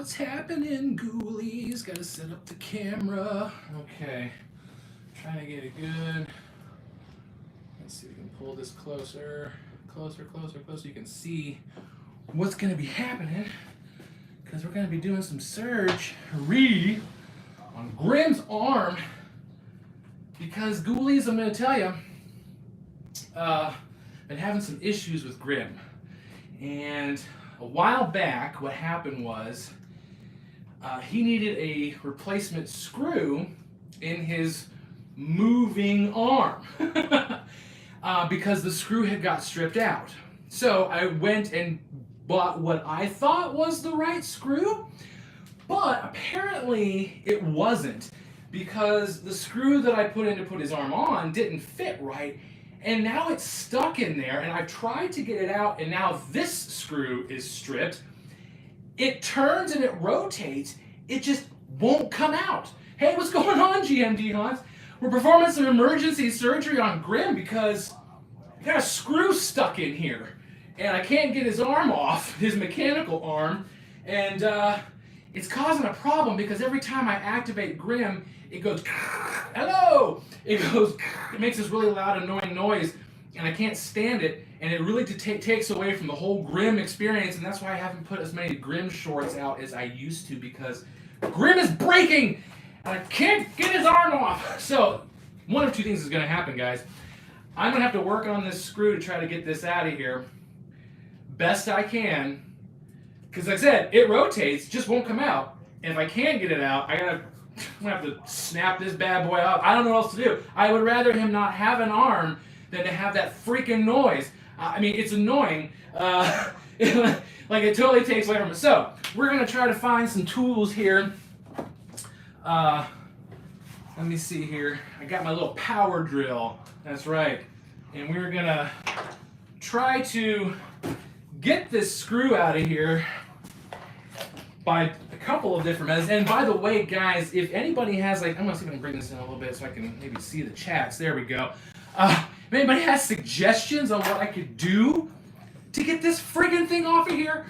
What's happening, ghoulies? Gotta set up the camera. Okay. Trying to get it good. Let's see if we can pull this closer. Closer. You can see what's gonna be happening. Because we're gonna be doing some surgery on Grimm's arm. Because ghoulies, I'm gonna tell you, been having some issues with Grimm. And a while back, what happened was he needed a replacement screw in his moving arm because the screw had got stripped out. So I went and bought what I thought was the right screw, but apparently it wasn't, because the screw that I put in to put his arm on didn't fit right, and now it's stuck in there, and I've tried to get it out, and now this screw is stripped. It turns and it rotates, it just won't come out. Hey, what's going on, GMD Hans? We're performing some emergency surgery on Grimm because I got a screw stuck in here, and I can't get his arm off, his mechanical arm, and it's causing a problem because every time I activate Grimm, it goes, hello! It makes this really loud, annoying noise, and I can't stand it, and it really takes away from the whole Grimm experience, and that's why I haven't put as many Grimm shorts out as I used to, because Grimm is breaking, and I can't get his arm off. So, one of two things is going to happen, guys. I'm going to have to work on this screw to try to get this out of here best I can, because like I said, it rotates, just won't come out, and if I can't get it out, I'm going to have to snap this bad boy up. I don't know what else to do. I would rather him not have an arm than to have that freaking noise. I mean, it's annoying. Like, it totally takes away from it. So, we're going to try to find some tools here. Let me see here. I got my little power drill. That's right. And we're going to try to get this screw out of here by a couple of different methods. And by the way, guys, if anybody has, like, I'm going to see if I can bring this in a little bit so I can maybe see the chats. There we go. If anybody has suggestions on what I could do to get this friggin' thing off of here,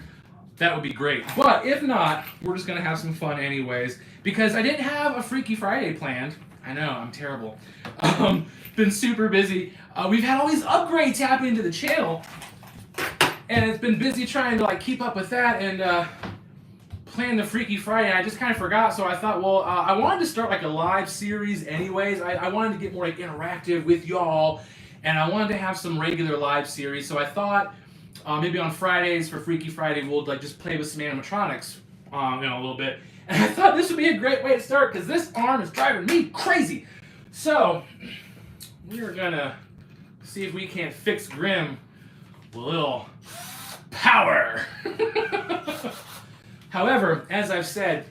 that would be great. But if not, we're just going to have some fun anyways, because I didn't have a Freaky Friday planned. I know, I'm terrible. Been super busy. We've had all these upgrades happening to the channel, and it's been busy trying to, like, keep up with that and plan the Freaky Friday. I just kind of forgot, so I thought, well, I wanted to start like a live series anyways. I wanted to get more like interactive with y'all, and I wanted to have some regular live series, so I thought maybe on Fridays for Freaky Friday we'll like just play with some animatronics a little bit. And I thought this would be a great way to start because this arm is driving me crazy. So we're gonna see if we can't fix Grimm with a little power. However, as I've said,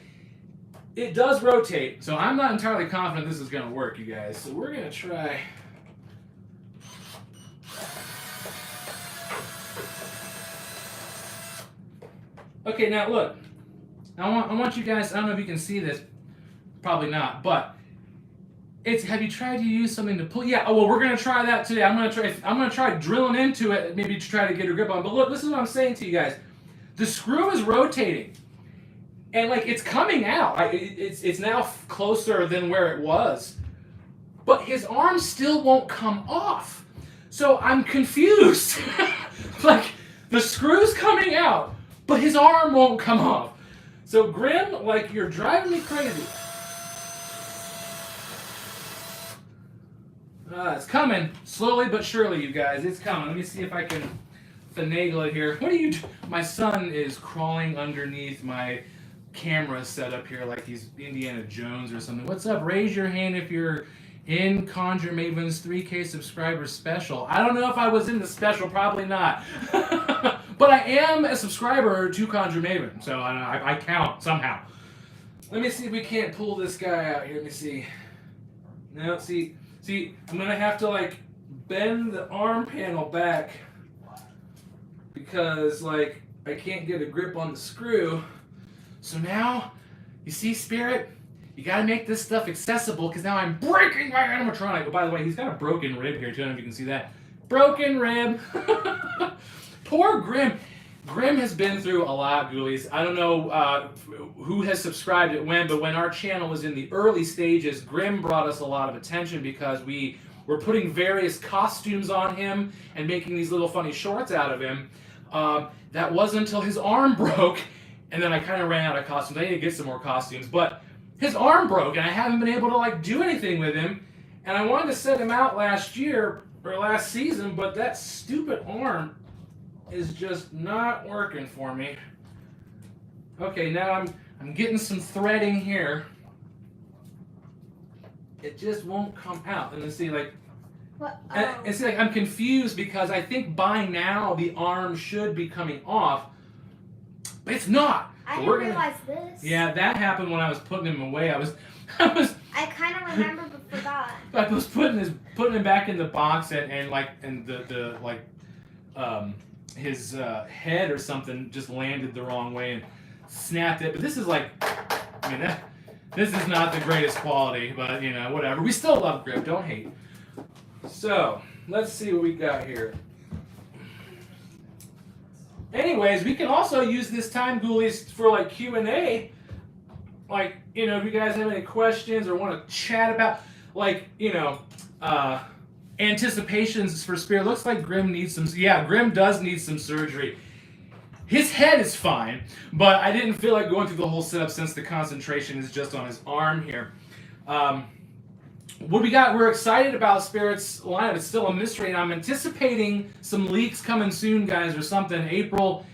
it does rotate, so I'm not entirely confident this is going to work, you guys. So we're going to try. Okay, now look. I want you guys, I don't know if you can see this, probably not, but have you tried to use something to pull? Yeah, oh, well, we're going to try that today. I'm going to try drilling into it, maybe to try to get a grip on. But look, this is what I'm saying to you guys. The screw is rotating. And like it's coming out. It's now closer than where it was. But his arm still won't come off. So I'm confused. Like the screw's coming out, but his arm won't come off. So Grimm, like you're driving me crazy. It's coming. Slowly but surely, you guys. It's coming. Let me see if I can finagle it here. What are you My son is crawling underneath my camera set up here like he's Indiana Jones or something. What's up? Raise your hand if you're in Conjure Maven's 3K subscriber special. I don't know if I was in the special, probably not. But I am a subscriber to Conjure Maven, so I count somehow. Let me see if we can't pull this guy out here. Let me see. No, see, I'm gonna have to like bend the arm panel back because like I can't get a grip on the screw. So now, you see, Spirit, you gotta make this stuff accessible because now I'm breaking my animatronic. Oh, by the way, he's got a broken rib here too. I don't know if you can see that. Broken rib. Poor Grimm. Grim has been through a lot, Ghoulies. I don't know who has subscribed at when, but when our channel was in the early stages, Grim brought us a lot of attention because we were putting various costumes on him and making these little funny shorts out of him. That wasn't until his arm broke, and then I kind of ran out of costumes. I need to get some more costumes, but his arm broke, and I haven't been able to like do anything with him. And I wanted to set him out last year or last season, but that stupid arm is just not working for me. Okay, now I'm getting some threading here. It just won't come out. And then see, like, What? Oh. and see, like, I'm confused because I think by now the arm should be coming off, but it's not. I So didn't realize this. Yeah, that happened when I was putting him away. I kind of remember but forgot. I was putting him back in the box and his head or something just landed the wrong way and snapped it. But this is like, I mean, this is not the greatest quality, but you know, whatever. We still love Grip, don't hate. So let's see what we got here. Anyways, we can also use this time, Ghoulies, for like Q&A. Like, you know, if you guys have any questions or want to chat about, like, you know, anticipations for Spirit. Looks like Grim needs some, yeah, Grim does need some surgery. His head is fine, but I didn't feel like going through the whole setup since the concentration is just on his arm here. What we got, we're excited about Spirit's lineup. It's still a mystery, and I'm anticipating some leaks coming soon, guys, or something. April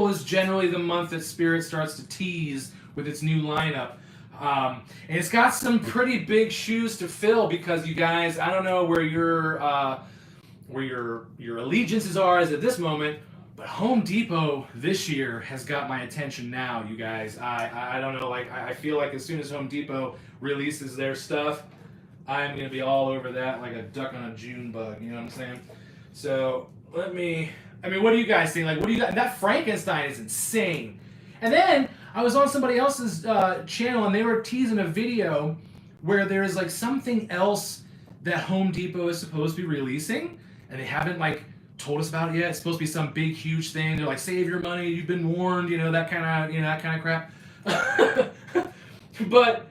is generally the month that Spirit starts to tease with its new lineup. And it's got some pretty big shoes to fill because you guys, I don't know where your allegiances are as at this moment, but Home Depot this year has got my attention now, you guys. I don't know, like I feel like as soon as Home Depot releases their stuff, I'm gonna be all over that like a duck on a June bug, you know what I'm saying? So what do you guys think? Like, what do you got? That Frankenstein is insane. And then I was on somebody else's channel and they were teasing a video where there's like something else that Home Depot is supposed to be releasing, and they haven't like told us about it yet. It's supposed to be some big, huge thing. They're like, save your money, you've been warned, you know, that kind of crap. But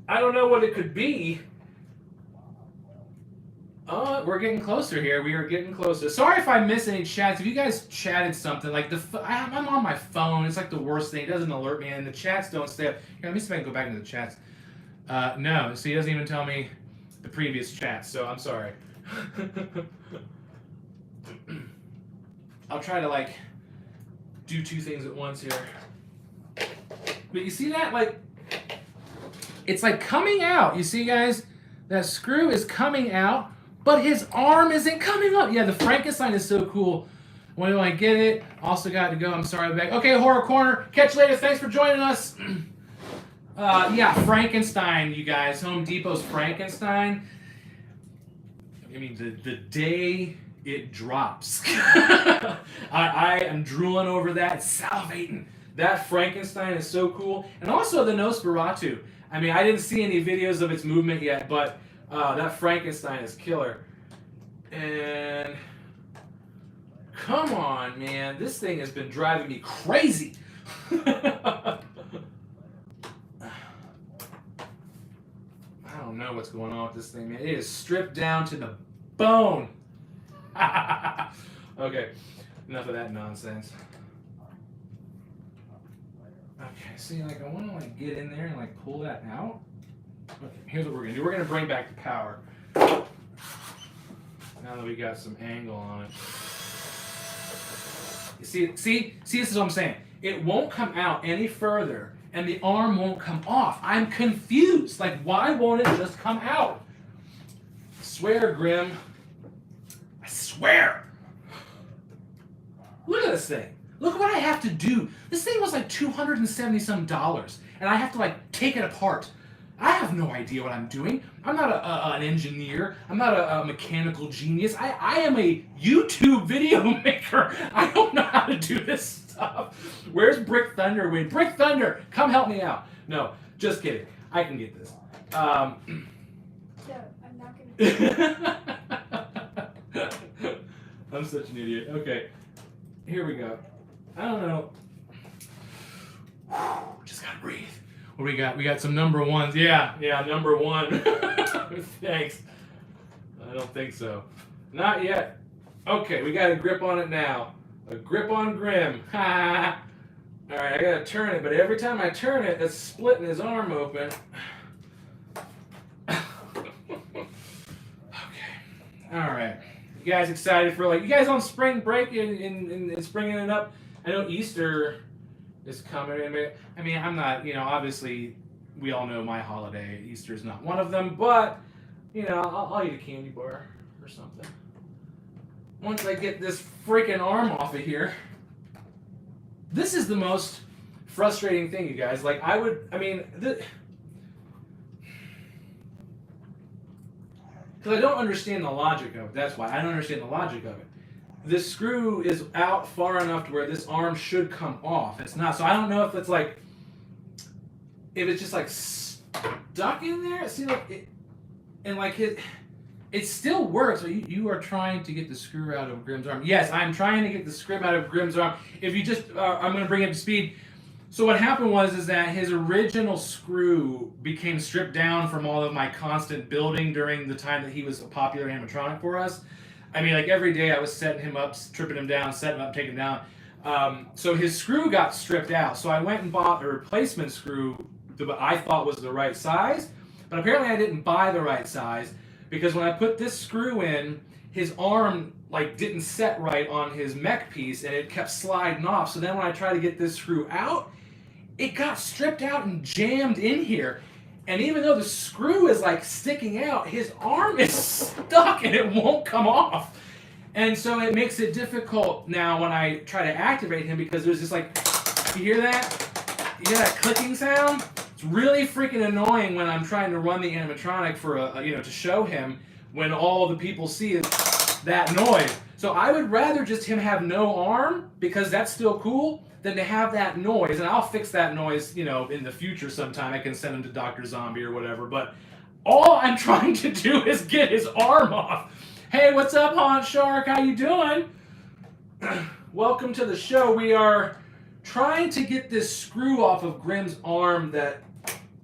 I don't know what it could be. We're getting closer here. We are getting closer. Sorry if I miss any chats. If you guys chatted something, like I'm on my phone. It's like the worst thing. It doesn't alert me, and the chats don't stay up. Here, let me see if I can go back into the chats. No, see, it doesn't even tell me the previous chats, so I'm sorry. I'll try to like do two things at once here. But you see that, like, it's like coming out. You see, guys, that screw is coming out, but his arm isn't coming up. Yeah, the Frankenstein is so cool. When do I get it? Also got to go. I'm sorry, back. Okay, Horror Corner. Catch you later. Thanks for joining us. Yeah, Frankenstein, you guys. Home Depot's Frankenstein. I mean, the day it drops, I am drooling over that, salivating. That Frankenstein is so cool. And also the Nosferatu. I mean, I didn't see any videos of its movement yet, but that Frankenstein is killer. And come on, man. This thing has been driving me crazy. I don't know what's going on with this thing, man. It is stripped down to the bone. Okay, enough of that nonsense. Okay, see, like, I want to like get in there and like pull that out. Okay, here's what we're gonna do. We're gonna bring back the power. Now that we got some angle on it. You see, this is what I'm saying. It won't come out any further, and the arm won't come off. I'm confused. Like, why won't it just come out? I swear, Grim. I swear. Look at this thing. Look what I have to do. This thing was like $270-some, and I have to like take it apart. I have no idea what I'm doing. I'm not an engineer. I'm not a mechanical genius. I am a YouTube video maker. I don't know how to do this stuff. Where's Brick Thunder? Wait, Brick Thunder, come help me out. No, just kidding. I can get this. No, I'm not gonna. I'm such an idiot. Okay. here we go. I don't know. Just gotta breathe. What do we got? We got some number ones. Yeah, number one. Thanks. I don't think so. Not yet. Okay, we got a grip on it now. A grip on Grim. Ha! Alright, I gotta turn it, but every time I turn it, it's splitting his arm open. Okay. Alright. You guys excited for, like, you guys on spring break and springing it up? I know Easter is coming. I mean, I'm not, obviously, we all know my holiday. Easter is not one of them, but, I'll eat a candy bar or something. Once I get this freaking arm off of here. This is the most frustrating thing, you guys. Like, because I don't understand the logic of it. That's why. I don't understand the logic of it. This screw is out far enough to where this arm should come off. It's not. So I don't know if it's like, if it's just like stuck in there. See, like it, and like it still works. So you are trying to get the screw out of Grim's arm. Yes, I'm trying to get the screw out of Grim's arm. If you just, I'm going to bring it up to speed. So what happened is that his original screw became stripped down from all of my constant building during the time that he was a popular animatronic for us. I mean, like every day I was setting him up, tripping him down, setting him up, taking him down. So his screw got stripped out. So I went and bought a replacement screw that I thought was the right size. But apparently I didn't buy the right size. Because when I put this screw in, his arm like didn't set right on his mech piece and it kept sliding off. So then when I tried to get this screw out, it got stripped out and jammed in here. And even though the screw is like sticking out, his arm is stuck and it won't come off. And so it makes it difficult now when I try to activate him because there's this like, you hear that? You hear that clicking sound? It's really freaking annoying when I'm trying to run the animatronic for to show him when all the people see is that noise. So I would rather just him have no arm because that's still cool than to have that noise. And I'll fix that noise, in the future sometime. I can send him to Dr. Zombie or whatever. But all I'm trying to do is get his arm off. Hey, what's up, Haunt Shark? How you doing? Welcome to the show. We are trying to get this screw off of Grim's arm that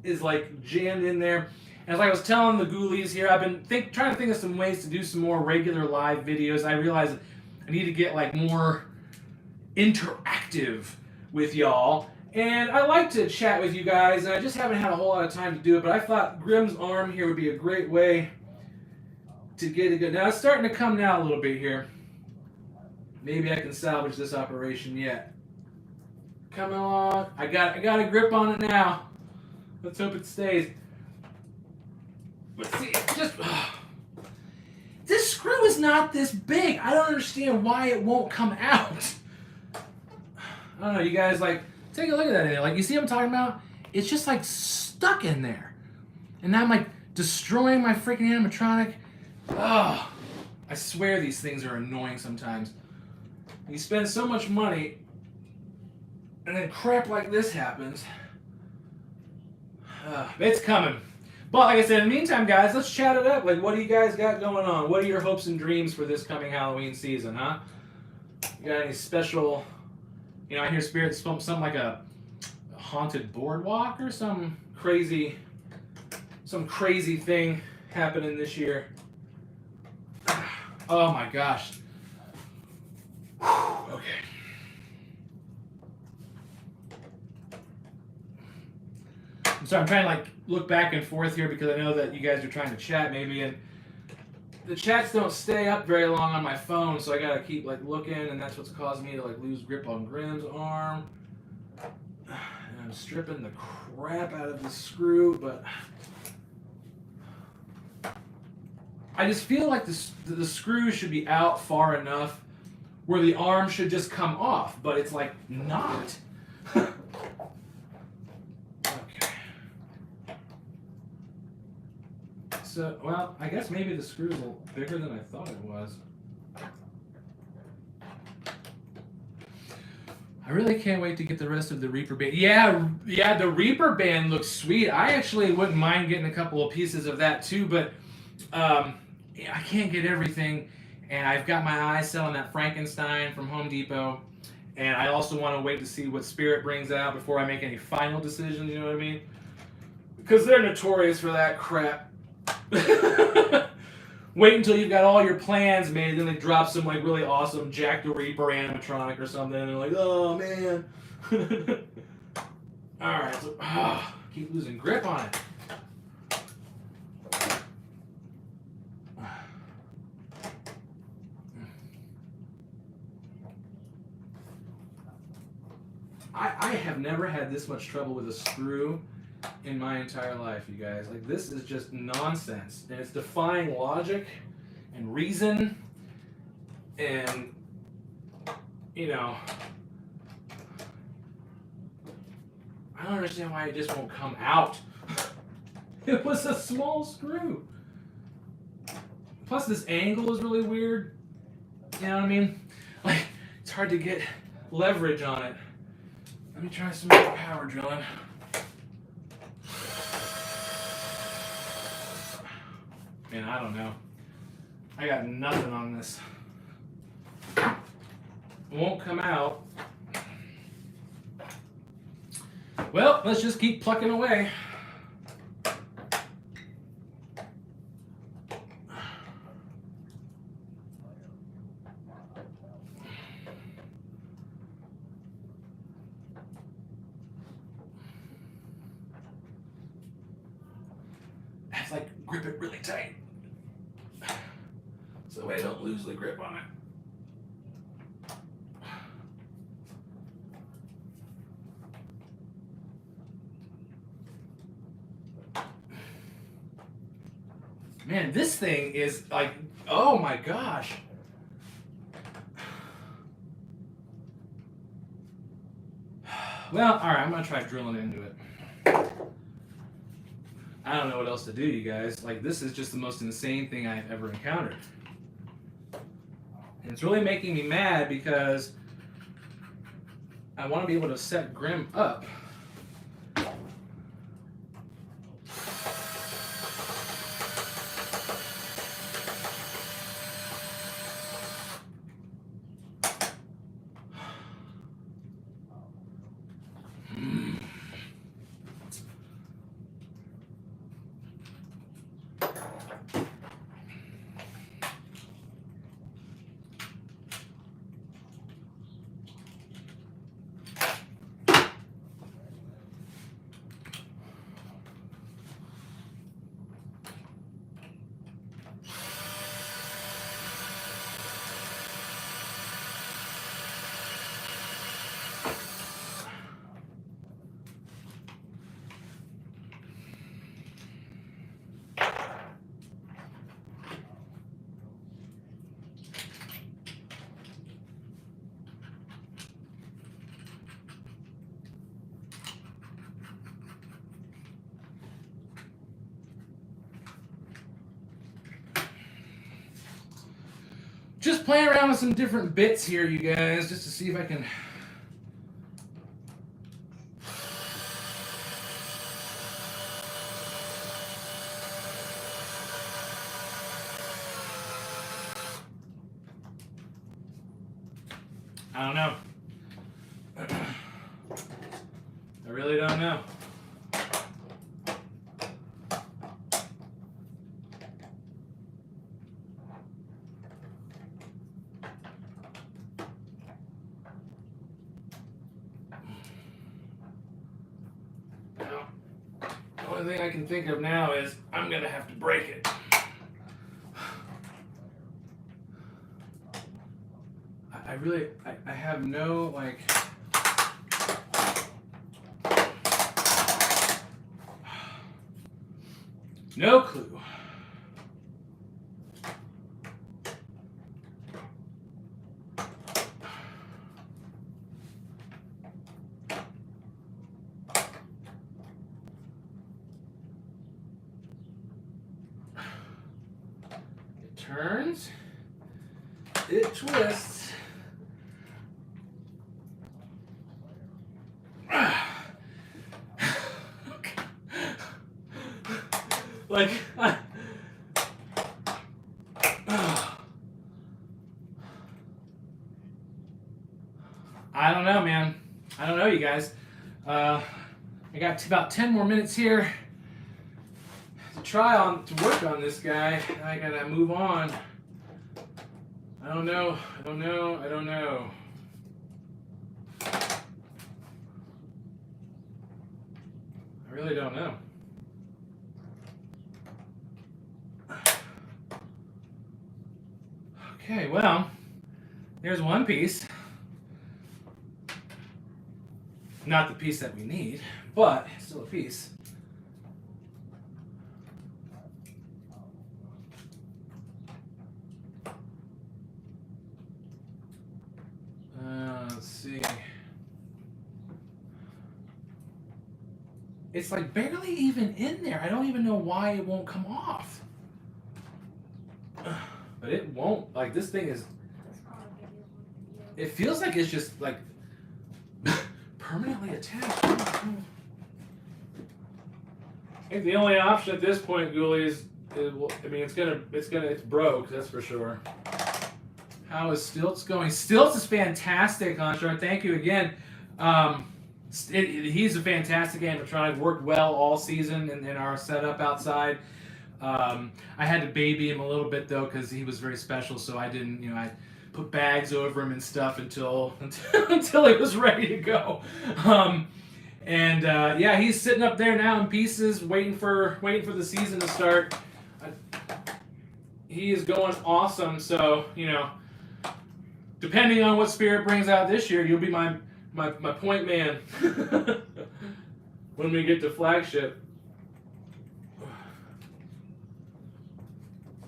is like jammed in there. And as I was telling the ghoulies here, I've been trying to think of some ways to do some more regular live videos. I realized I need to get like more interactive with y'all. And I like to chat with you guys, and I just haven't had a whole lot of time to do it, but I thought Grim's arm here would be a great way to get it good. Now it's starting to come down a little bit here. Maybe I can salvage this operation yet. Come on. I got a grip on it now. Let's hope it stays. Let's see. This screw is not this big. I don't understand why it won't come out. I don't know. You guys, like, take a look at that in there. Like, you see what I'm talking about? It's just, like, stuck in there. And now I'm, like, destroying my freaking animatronic. Ugh. I swear these things are annoying sometimes. You spend so much money, and then crap like this happens. It's coming. But like I said, in the meantime, guys, let's chat it up. Like, what do you guys got going on? What are your hopes and dreams for this coming Halloween season, huh? You got any special, I hear spirits, something like a haunted boardwalk or some crazy thing happening this year. Oh my gosh. Okay. So I'm trying to like look back and forth here because I know that you guys are trying to chat maybe, and the chats don't stay up very long on my phone, so I gotta keep like looking, and that's what's caused me to like lose grip on Grim's arm. And I'm stripping the crap out of the screw, but I just feel like the screw should be out far enough where the arm should just come off, but it's like not. So, well, I guess maybe the screw is a little bigger than I thought it was. I really can't wait to get the rest of the Reaper band. Yeah, the Reaper band looks sweet. I actually wouldn't mind getting a couple of pieces of that too, but I can't get everything. And I've got my eyes set on that Frankenstein from Home Depot. And I also want to wait to see what Spirit brings out before I make any final decisions, you know what I mean? Because they're notorious for that crap. Wait until you've got all your plans made, then they drop some like really awesome Jack the Reaper animatronic or something, and they're like, oh man. Alright, so keep losing grip on it. I have never had this much trouble with a screw in my entire life, you guys. Like, this is just nonsense. And it's defying logic and reason. And, you know, I don't understand why it just won't come out. It was a small screw. Plus, this angle is really weird. You know what I mean? Like, it's hard to get leverage on it. Let me try some more power drilling. Man, I don't know. I got nothing on this. It won't come out. Well, let's just keep plucking away. It's like grip it really tight, so that way I don't lose the grip on it. Man, this thing is like, oh my gosh. Well, all right, I'm gonna try drilling into it. I don't know what else to do, you guys. Like, this is just the most insane thing I've ever encountered. And it's really making me mad because I want to be able to set Grim up. Just playing around with some different bits here, you guys, just to see if I can... I don't know. I really don't know. The only thing I can think of now is I'm gonna have to break it. I have no, like... No clue. It turns. It twists. Like, I guys. I got about 10 more minutes here to work on this guy. I gotta move on. I don't know. I really don't know. Okay, well, there's one piece. Not the piece that we need, but still a piece. Let's see. It's like barely even in there. I don't even know why it won't come off. But it won't. Like, this thing is... It feels like it's just, like, permanently attached. I think the only option at this point, Ghoulies, is, I mean, it's broke, that's for sure. How is Stilts going? Stilts is fantastic, Hunter. Thank you again. He's a fantastic animatronic. Worked well all season in our setup outside. I had to baby him a little bit though because he was very special. So I didn't, I put bags over him and stuff until he was ready to go. Yeah, he's sitting up there now in pieces, waiting for the season to start. He is going awesome. So depending on what Spirit brings out this year, you'll be my point man when we get to flagship.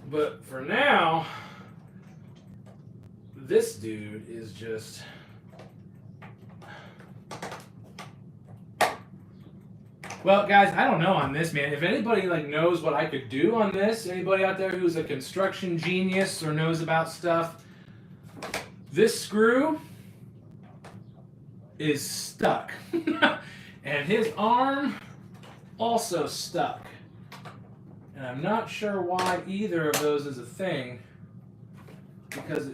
But for now, this dude is just... Well, guys, I don't know on this, man. If anybody knows what I could do on this, anybody out there who's a construction genius or knows about stuff, this screw is stuck. And his arm also stuck. And I'm not sure why either of those is a thing. Because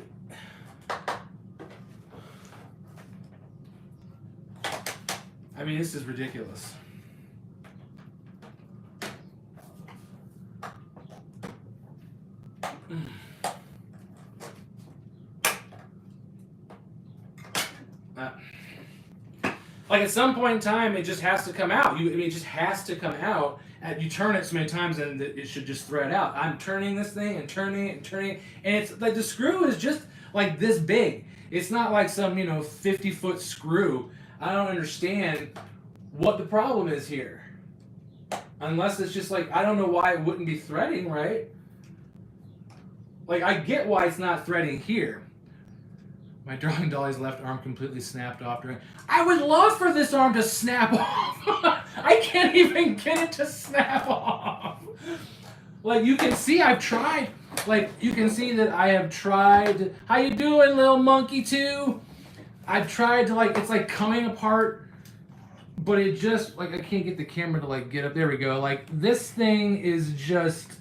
I mean, this is ridiculous. Like at some point in time, it just has to come out. It just has to come out. And you turn it so many times, and it should just thread out. I'm turning this thing and turning it and turning it, and it's like the screw is just like this big. It's not like some 50-foot screw. I don't understand what the problem is here. Unless it's just I don't know why it wouldn't be threading, right? Like I get why it's not threading here. My darling dolly's left arm completely snapped off during... I would love for this arm to snap off. I can't even get it to snap off. Like you can see I've tried. Like you can see that I have tried. How you doing, little monkey too? I've tried to it's coming apart, but it just I can't get the camera to get up. There we go. This thing is just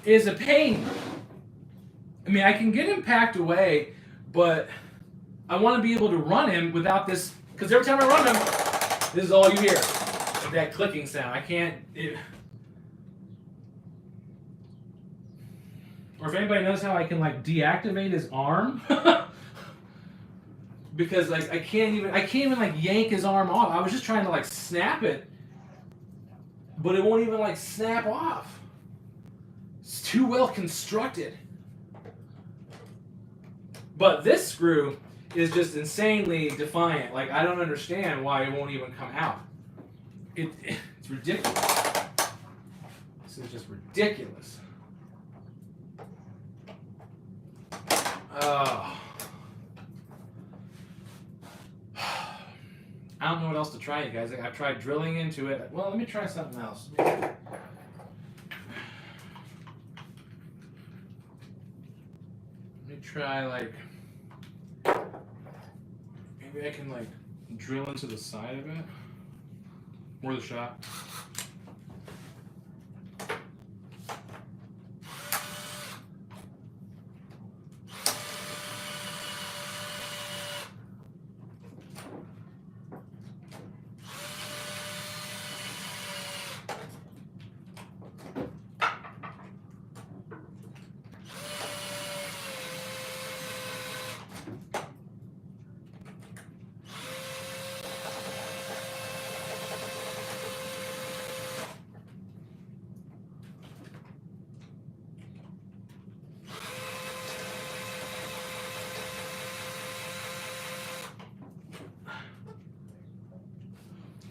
is a pain. I mean, I can get him packed away, but I want to be able to run him without this, because every time I run him, this is all you hear, that clicking sound. I can't... Or if anybody knows how I can, deactivate his arm, because, I can't even, yank his arm off. I was just trying to, snap it, but it won't even, snap off. It's too well constructed. But this screw is just insanely defiant. I don't understand why it won't even come out. It's ridiculous. This is just ridiculous. Oh. I don't know what else to try, you guys. I've tried drilling into it. Well, let me try something else. Let me try, maybe I can, drill into the side of it. Or the shot.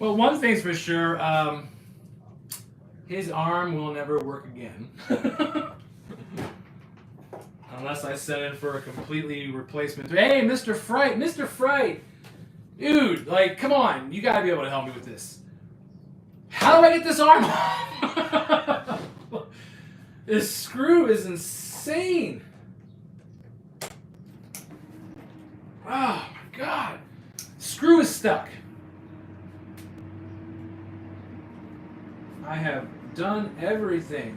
Well, one thing's for sure, his arm will never work again. Unless I send in for a completely replacement. Hey, Mr. Fright! Mr. Fright! Dude, like, come on. You gotta be able to help me with this. How do I get this arm off? This screw is insane. Oh my god. Screw is stuck. I have done everything.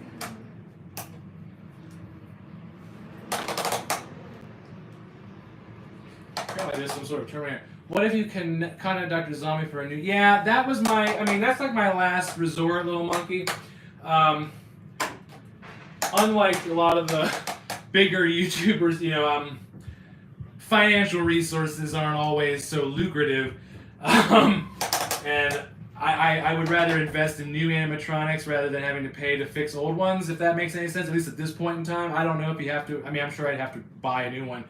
Apparently there's some sort of Terminator. What if you can contact Dr. Zombie for a new... Yeah, that was my... I mean, that's like my last resort, little monkey. Unlike a lot of the bigger YouTubers, you know, financial resources aren't always so lucrative. And I would rather invest in new animatronics rather than having to pay to fix old ones, if that makes any sense, at least at this point in time. I don't know if you have to... I mean, I'm sure I'd have to buy a new one.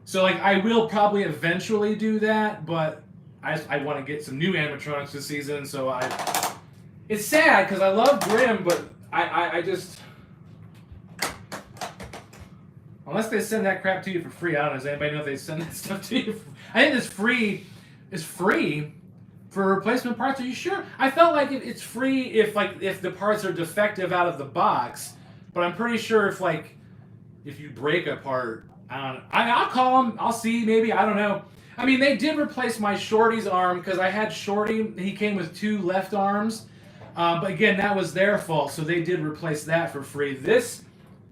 So, like, I will probably eventually do that, but I want to get some new animatronics this season, so it's sad, because I love Grimm, but I just... Unless they send that crap to you for free, I don't know, does anybody know if they send that stuff to you? I think it's free for replacement parts, are you sure? I felt like it's free if the parts are defective out of the box, but I'm pretty sure if you break a part... I don't know. I'll call him. I'll see. Maybe. I don't know. I mean, they did replace my Shorty's arm because I had Shorty. He came with 2 left arms. But again, that was their fault. So they did replace that for free. This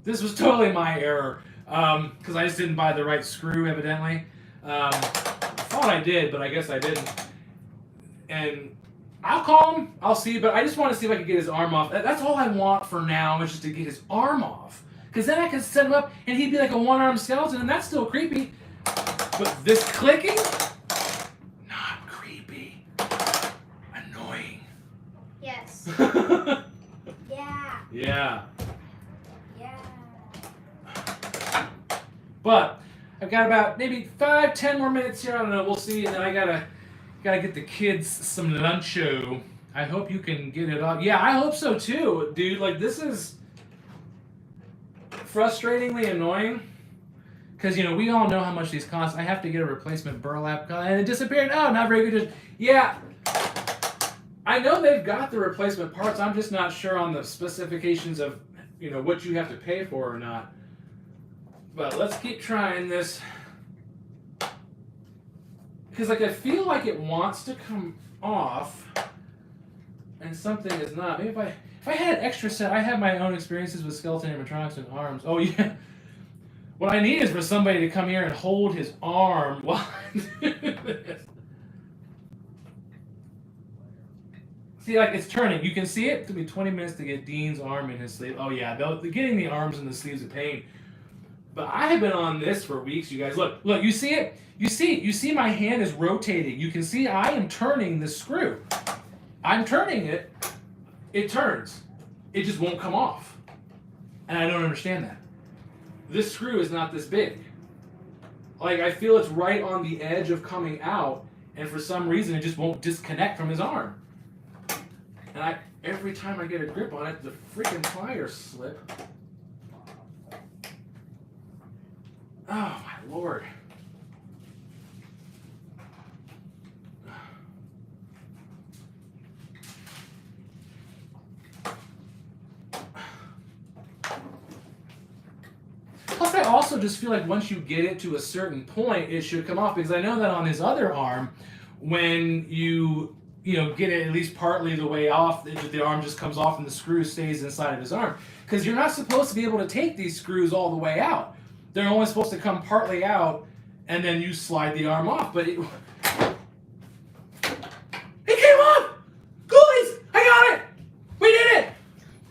was totally my error because I just didn't buy the right screw, evidently. I thought I did, but I guess I didn't. And I'll call him. I'll see. But I just want to see if I can get his arm off. That's all I want for now is just to get his arm off. Because then I could set him up and he'd be like a one-armed skeleton, and that's still creepy. But this clicking? Not creepy. Annoying. Yes. Yeah. Yeah. Yeah. But I've got about maybe 5-10 more minutes here. I don't know. We'll see. And then I gotta get the kids some luncho. I hope you can get it off. Yeah, I hope so too, dude. Like, this is frustratingly annoying because, you know, we all know how much these cost. I have to get a replacement burlap and it disappeared. Oh, not very good. Yeah, I know they've got the replacement parts. I'm just not sure on the specifications of, you know, what you have to pay for or not. But let's keep trying this because, like, I feel like it wants to come off and something is not. Maybe if I had an extra set, I have my own experiences with skeleton animatronics and arms. Oh, yeah. What I need is for somebody to come here and hold his arm while I do this. See, like, it's turning. You can see it. It took me 20 minutes to get Dean's arm in his sleeve. Oh, yeah. Getting the arms in the sleeves is a pain. But I have been on this for weeks, you guys. Look, you see it? You see my hand is rotating. You can see I am turning the screw. I'm turning it. It turns. It just won't come off. And I don't understand that. This screw is not this big. Like, I feel it's right on the edge of coming out, and for some reason it just won't disconnect from his arm. And every time I get a grip on it, the freaking pliers slip. Oh, my Lord. Plus, I also just feel like once you get it to a certain point, it should come off. Because I know that on his other arm, when you get it at least partly the way off, the arm just comes off and the screw stays inside of his arm. Because you're not supposed to be able to take these screws all the way out. They're only supposed to come partly out, and then you slide the arm off. But it came off! Ghoulies! I got it! We did it!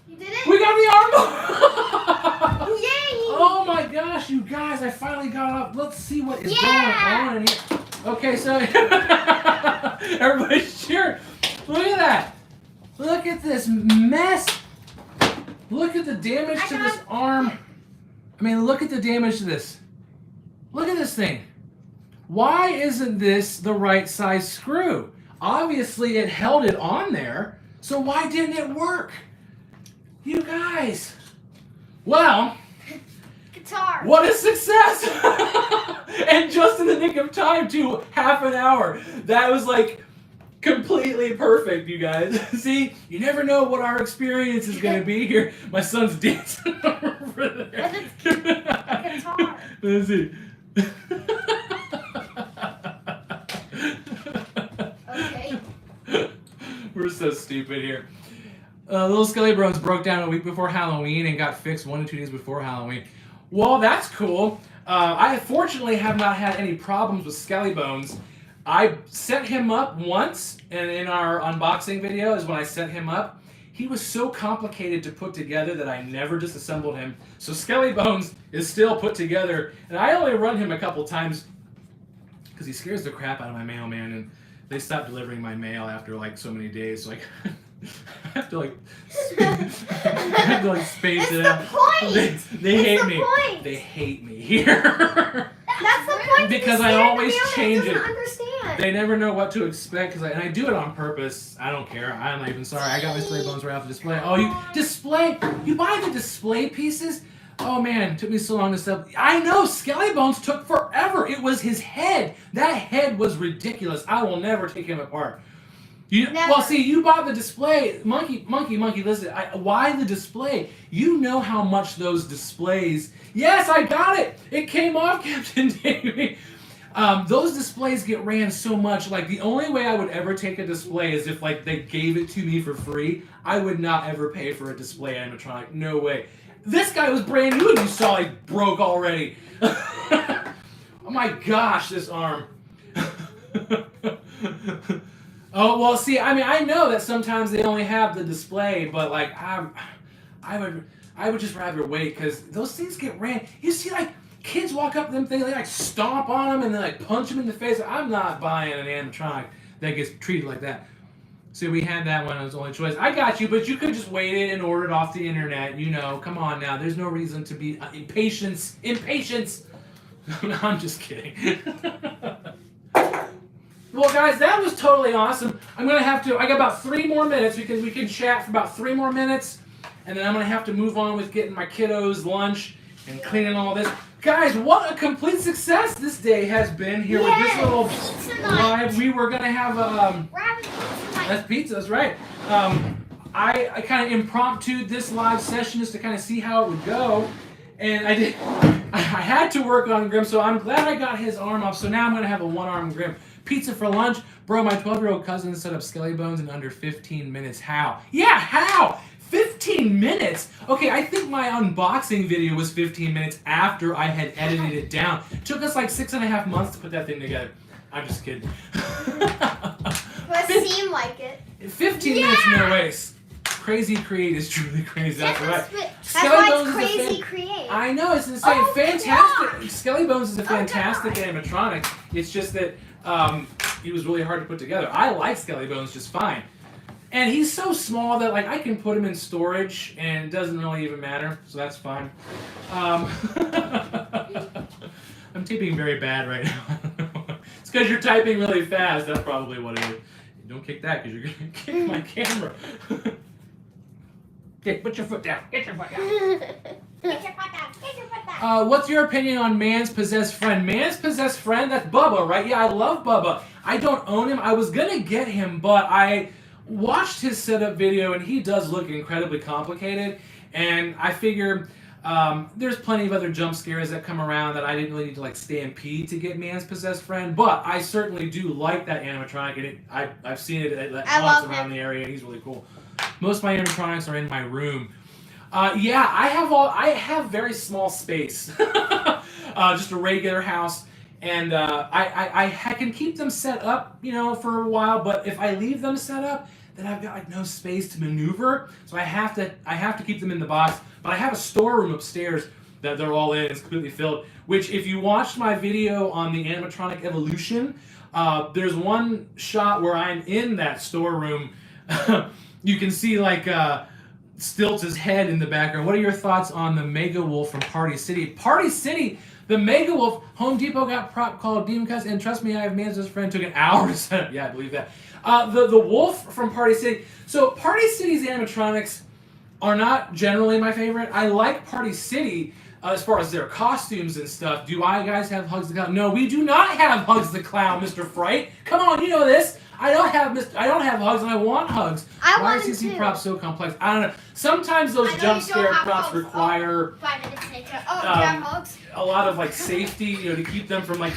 You did it? We got the arm off! Yay! Oh my gosh, you guys, I finally got off. Let's see what is going on in here. Okay, so everybody's cheering. Look at that. Look at this mess. Look at the damage to this arm. I mean, look at the damage to this. Look at this thing. Why isn't this the right size screw? Obviously, it held it on there. So why didn't it work? You guys. Well, Guitar. what a success! And just in the nick of time, too, half an hour. That was like completely perfect, you guys. See, you never know what our experience is going to be here. My son's dancing over there. Guitar. Let's see. Okay. We're so stupid here. Little Skelly Bones broke down a week before Halloween and got fixed 1 to 2 days before Halloween. Well, that's cool. I fortunately have not had any problems with Skelly Bones. I set him up once, and in our unboxing video is when I set him up. He was so complicated to put together that I never disassembled him. So Skelly Bones is still put together, and I only run him a couple times because he scares the crap out of my mailman, and they stopped delivering my mail after like so many days. So I have to like space it out. That's the point. They hate the me. point. They hate me here. That's the point. Because I always change it. Understand. They never know what to expect, and I do it on purpose. I don't care. I'm not even sorry. I got my Skelly Bones right off the display. Oh, you display? You buy the display pieces? Oh man, it took me so long to set up. I know, Skelly Bones took forever. It was his head. That head was ridiculous. I will never take him apart. Well, see, you bought the display. Monkey, listen. Why the display? You know how much those displays... Yes, I got it. It came off, Captain Davey. Those displays get ran so much. Like, the only way I would ever take a display is if, like, they gave it to me for free. I would not ever pay for a display animatronic. No way. This guy was brand new and you saw he broke already. Oh my gosh, this arm. Oh, well, see, I mean, I know that sometimes they only have the display, but, like, I would just rather wait, because those things get ran. You see, like, kids walk up to them things, they, like, stomp on them, and then, like, punch them in the face. I'm not buying an animatronic that gets treated like that. So we had that one as the only choice. I got you, but you could just wait it and order it off the internet. You know, come on now. There's no reason to be impatience. No, I'm just kidding. Well, guys, that was totally awesome. I'm going to have to... I got about 3 more minutes because we can chat for about 3 more minutes. And then I'm going to have to move on with getting my kiddos lunch and cleaning all this. Guys, what a complete success this day has been here with this little live. We were going to have a... That's pizza, that's right. I kind of impromptu this live session just to kind of see how it would go. And I had to work on Grim, so I'm glad I got his arm off. So now I'm going to have a 1-arm Grim. Pizza for lunch. Bro, my 12-year-old cousin set up Skelly Bones in under 15 minutes. How? Yeah, how? 15 minutes? Okay, I think my unboxing video was 15 minutes after I had edited it down. It took us like 6.5 months to put that thing together. I'm just kidding. But it seemed like it. 15 minutes, no way. Crazy Create is truly crazy. That's right. That's why it's Crazy Create. I know, it's insane. Oh, fantastic. Skelly Bones is a fantastic animatronic. It's just that he was really hard to put together. I like Skelly Bones just fine. And he's so small that like I can put him in storage and it doesn't really even matter. So that's fine. I'm typing very bad right now. It's because you're typing really fast. That's probably what it is. Don't kick that because you're going to kick my camera. Okay, put your foot down. Get your foot down. Get your foot down. Get your foot down. What's your opinion on Man's Possessed Friend? Man's Possessed Friend? That's Bubba, right? Yeah, I love Bubba. I don't own him. I was going to get him, but I watched his setup video, and he does look incredibly complicated. And I figure there's plenty of other jump scares that come around that I didn't really need to like stampede to get Man's Possessed Friend. But I certainly do like that animatronic, and I've seen it at haunts around the area. He's really cool. Most of my animatronics are in my room. Yeah, I have very small space. Just a regular house. And I can keep them set up, you know, for a while. But if I leave them set up, then I've got like no space to maneuver. So I have to keep them in the box. But I have a storeroom upstairs that they're all in. It's completely filled. Which, if you watched my video on the animatronic evolution, there's one shot where I'm in that storeroom. You can see like Stilts' head in the background. What are your thoughts on the Mega Wolf from Party City? Party City The Mega Wolf, Home Depot got prop called Demon Cuss, and trust me, I have managed this friend, took an hour to set up. Yeah, I believe that. The Wolf from Party City. So Party City's animatronics are not generally my favorite. I like Party City as far as their costumes and stuff. Do I guys have Hugs the Clown? No, we do not have Hugs the Clown, Mr. Fright. Come on, you know this. I don't have Hugs, and I want Hugs. Why is CC props so complex? I don't know. Sometimes those jump scare props require 5 minutes later. Oh, you have Hugs? a lot of like safety, you know, to keep them from like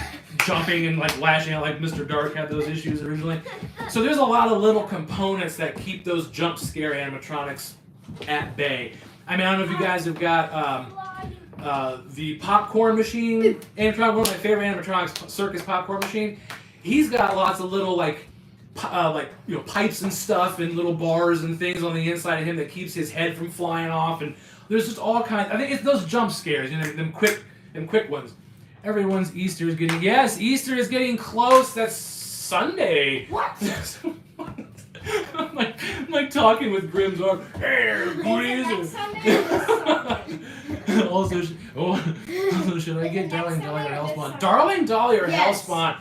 jumping and like lashing out, like Mr. Dark had those issues originally. So there's a lot of little components that keep those jump scare animatronics at bay. I mean, I don't know if you guys have got the popcorn machine animatronic, one of my favorite animatronics, Circus Popcorn Machine. He's got lots of little like you know, pipes and stuff and little bars and things on the inside of him that keeps his head from flying off, and there's just all kinds. I think it's those jump scares, you know, them quick ones. Everyone's Easter is getting Easter is getting close. That's Sunday. What? I'm like talking with Grimm's arm. Hey, goodies. Also, should I get Darling Dolly or Hellspawn? Darling Dolly or Hellspawn?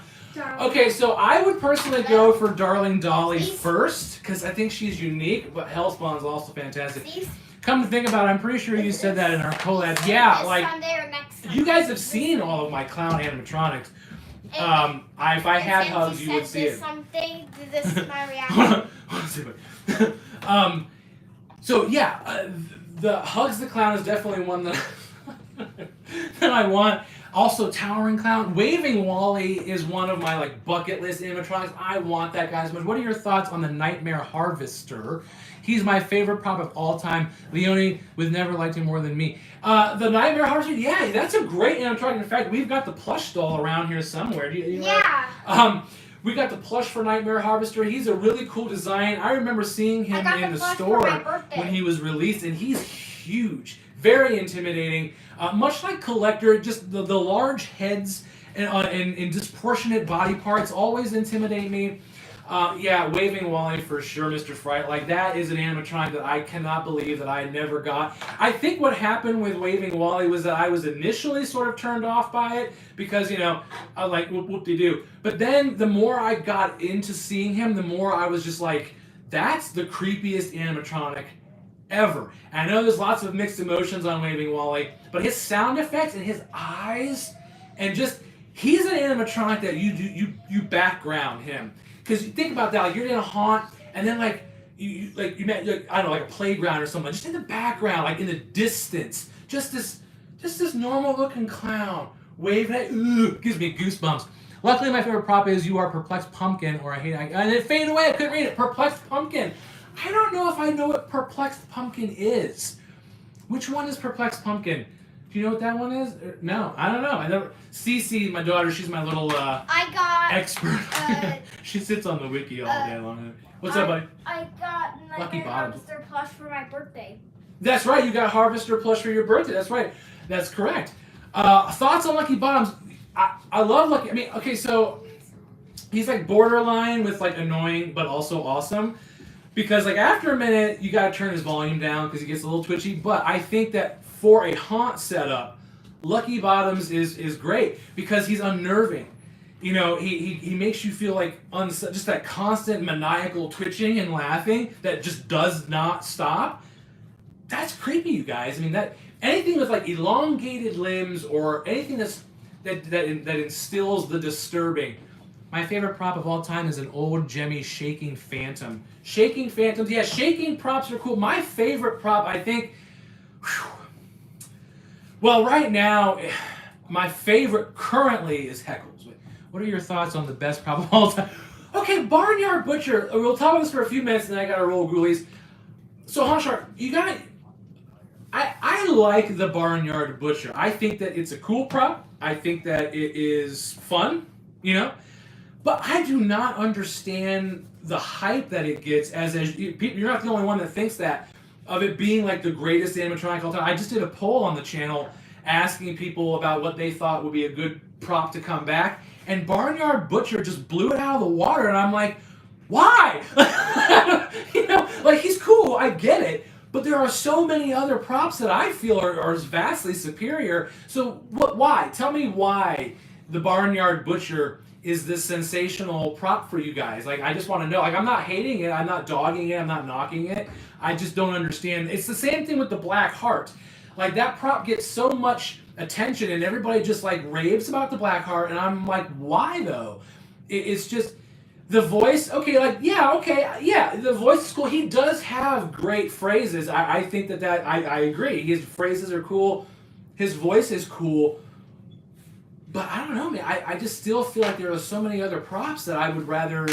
Okay, so I would personally go for Darling Dolly first because I think she's unique, but Hellspawn's also fantastic. Come to think about it, I'm pretty sure you said that in our collab. Yeah, like you guys have seen all of my clown animatronics. If I had Hugs, you would see it. This is my reaction. So yeah, the Hugs the Clown is definitely one that that I want. Also, Towering Clown, Waving Wally is one of my like bucket list animatronics. I want that guy so much. What are your thoughts on the Nightmare Harvester? He's my favorite prop of all time. Leone would never liked him more than me. The Nightmare Harvester, yeah, that's a great animatronic. In fact, we've got the plush doll around here somewhere. Yeah. We got the plush for Nightmare Harvester. He's a really cool design. I remember seeing him in the store when he was released, and he's huge, very intimidating. Much like Collector, just the large heads and disproportionate body parts always intimidate me. Yeah, Waving Wally for sure, Mr. Fright. Like, that is an animatronic that I cannot believe that I never got. I think what happened with Waving Wally was that I was initially sort of turned off by it because, you know, I was like, whoop-de-doo. But then the more I got into seeing him, the more I was just like, that's the creepiest animatronic ever. And I know there's lots of mixed emotions on Waving Wally, but his sound effects and his eyes and just, he's an animatronic that you background him. Because you think about that, like you're in a haunt, and then like you met, like, I don't know, like a playground or something, just in the background, like in the distance, just this normal looking clown waving at, gives me goosebumps. Luckily, my favorite prop is You Are Perplexed Pumpkin, or and it faded away. I couldn't read it. Perplexed Pumpkin. I don't know if I know what Perplexed Pumpkin is. Which one is Perplexed Pumpkin? Do you know what that one is? No, I don't know. Cece, my daughter, she's my little expert. She sits on the wiki all day long. What's up, buddy? I got Nightmare Harvester plush for my birthday. That's right. You got Harvester plush for your birthday. That's right. That's correct. Thoughts on Lucky Bottoms? I love Lucky. I mean, okay, so he's like borderline with like annoying, but also awesome. Because like after a minute, you gotta turn his volume down because he gets a little twitchy. But I think that for a haunt setup, Lucky Bottoms is great because he's unnerving. You know, he makes you feel like just that constant maniacal twitching and laughing that just does not stop. That's creepy, you guys. I mean, that anything with like elongated limbs or anything that instills the disturbing. My favorite prop of all time is an old Jemmy Shaking Phantom. Shaking Phantoms, yeah, shaking props are cool. My favorite prop, I think, well, right now, my favorite currently is Heckles. What are your thoughts on the best prop of all time? Okay, Barnyard Butcher. We'll talk about this for a few minutes, and then I gotta roll ghoulies. So, Honchar, you gotta. I like the Barnyard Butcher. I think that it's a cool prop. I think that it is fun, you know. But I do not understand the hype that it gets. You're not the only one that thinks that, of it being like the greatest animatronic of all time. I just did a poll on the channel asking people about what they thought would be a good prop to come back, and Barnyard Butcher just blew it out of the water, and I'm like, why? You know, like, he's cool, I get it, But there are so many other props that I feel are vastly superior. So why? Tell me why the Barnyard Butcher is this sensational prop for you guys. Like, I just want to know. Like, I'm not hating it. I'm not dogging it. I'm not knocking it. I just don't understand. It's the same thing with the Black Heart. Like, that prop gets so much attention and everybody just like raves about the Black Heart. And I'm like, why though? It's just... The voice, okay, like, yeah, the voice is cool. He does have great phrases. I think that I agree. His phrases are cool. His voice is cool. But I don't know, man. I just still feel like there are so many other props that I would rather,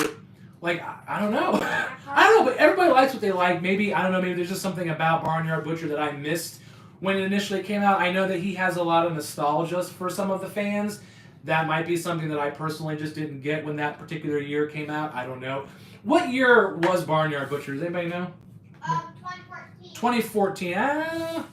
like, I don't know. I don't know, but everybody likes what they like. Maybe, I don't know, maybe there's just something about Barnyard Butcher that I missed when it initially came out. I know that he has a lot of nostalgia for some of the fans. That might be something that I personally just didn't get when that particular year came out. I don't know. What year was Barnyard Butcher? Does anybody know? 2014. 2014. I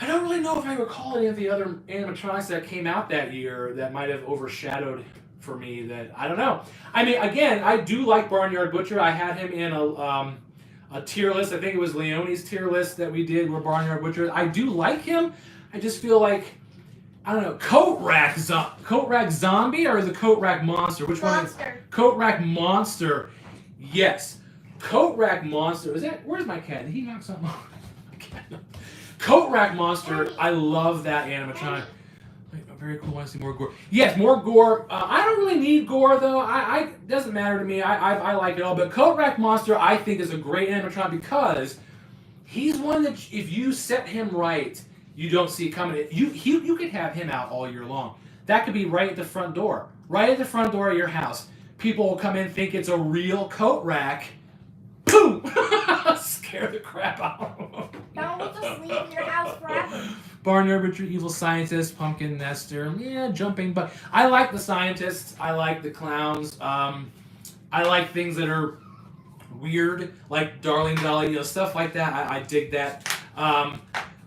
don't really know if I recall any of the other animatronics that came out that year that might have overshadowed for me. That I don't know. I mean, again, I do like Barnyard Butcher. I had him in a tier list. I think it was Leone's tier list that we did where Barnyard Butcher. I do like him. I just feel like, I don't know, Coat Rack Zombie or the Coat Rack Monster? Which one is Coat Rack Monster? Yes. Coat Rack Monster. Is that, where's my cat? Did he knock something off? Coat Rack Monster. I love that animatronic. Very cool. I want to see more gore. Yes, more gore. I don't really need gore though. It doesn't matter to me. I like it all. But Coat Rack Monster I think is a great animatronic because he's one that if you set him right, you don't see it coming. You could have him out all year long. That could be right at the front door. Right at the front door of your house. People will come in, think it's a real coat rack. Boom! Scare the crap out of them. Don't just leave your house forever. Barnyard Butcher, Evil Scientist, Pumpkin Nester. Yeah, jumping. But I like the scientists. I like the clowns. I like things that are weird, like Darling Dolly, stuff like that. I dig that.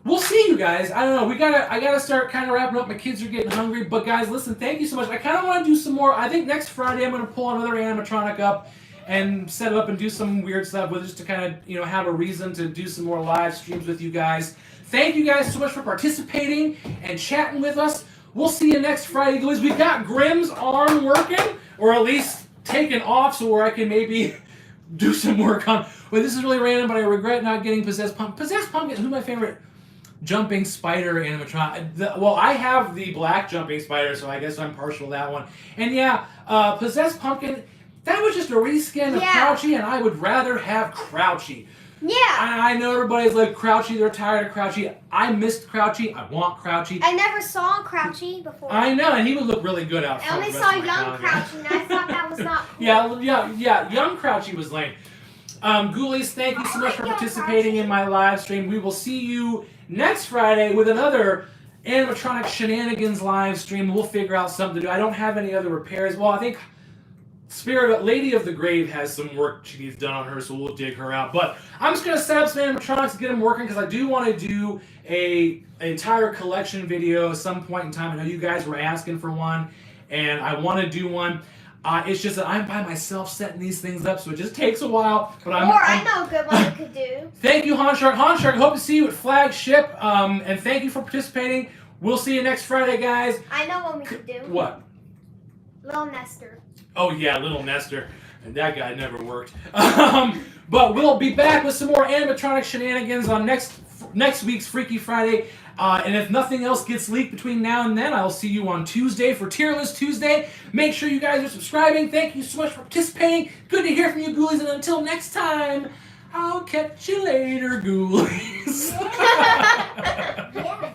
We'll see, you guys. I don't know. I gotta start kind of wrapping up. My kids are getting hungry. But guys, listen, thank you so much. I kind of want to do some more. I think next Friday I'm gonna pull another animatronic up and set it up and do some weird stuff with it, just to kind of have a reason to do some more live streams with you guys. Thank you guys so much for participating and chatting with us. We'll see you next Friday, guys. We've got Grimm's arm working, or at least taken off, so where I can maybe do some work on. Well, this is really random, but I regret not getting Possessed Pumpkin. Possessed Pumpkin, who's my favorite jumping spider animatronic? Well, I have the black jumping spider, so I guess I'm partial to that one. And yeah, Possessed Pumpkin, that was just a reskin of Crouchy, and I would rather have Crouchy. Yeah. I know everybody's like Crouchy, they're tired of Crouchy. I missed Crouchy, I want Crouchy. I never saw Crouchy before. I know, and he would look really good out front. I only saw young Crouchy, and I thought that was not cool. Yeah, young Crouchy was lame. Ghoulies, thank you so much for participating in my live stream. We will see you next Friday with another animatronic shenanigans live stream. We'll figure out something to do. I don't have any other repairs. Well, I think Lady of the Grave has some work she needs done on her, so we'll dig her out. But I'm just going to set up some animatronics and get them working because I do want to do an entire collection video at some point in time. I know you guys were asking for one, and I want to do one. It's just that I'm by myself setting these things up, so it just takes a while. But I know a good one you could do. Thank you, Honshark. Honshark, hope to see you at Flagship, and thank you for participating. We'll see you next Friday, guys. I know what we could do. What? Little Nestor. Oh, yeah, Little Nestor. And that guy never worked. But we'll be back with some more animatronic shenanigans on next week's Freaky Friday. And if nothing else gets leaked between now and then, I'll see you on Tuesday for Tier List Tuesday. Make sure you guys are subscribing. Thank you so much for participating. Good to hear from you, Ghoulies. And until next time, I'll catch you later, Ghoulies. Yeah.